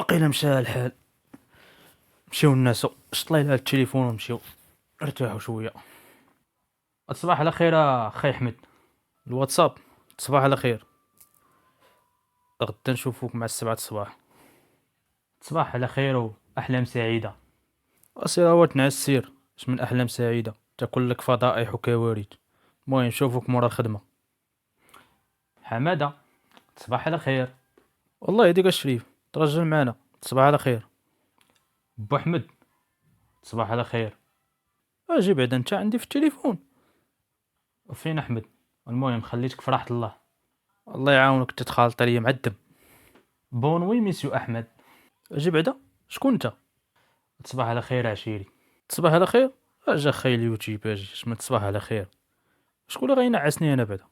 واقيلا مشى الحال. مشيو الناس شطلي لها التليفون ومشيو ارتاحوا شويه. الصباح على خير اخي احمد. الواتساب. صباح على خير. غدا نشوفوك مع 7 الصباح. صباح على خير واحلام سعيده. اسير هو تنعس سير. اش من احلام سعيده تاكل لك فضائح وكوارث. المهم نشوفوك مورا الخدمه. حماده. صباح على خير. والله يديك الشريف ترجل معنا. صباح على خير. بو احمد. صباح على خير. اجي بعدا انت عندي في التليفون. وفين احمد؟ المهم خليتك في راحه الله. الله يعاونك تتخالط عليا معدم. بون وي ميسيو احمد. اجي بعدا. شكون انت؟ تصبح على خير عشيري. تصبح على خير. اجا خاي اليوتيوب اجي شمن تصبح على خير. شكون اللي غينعسني انا بعدا؟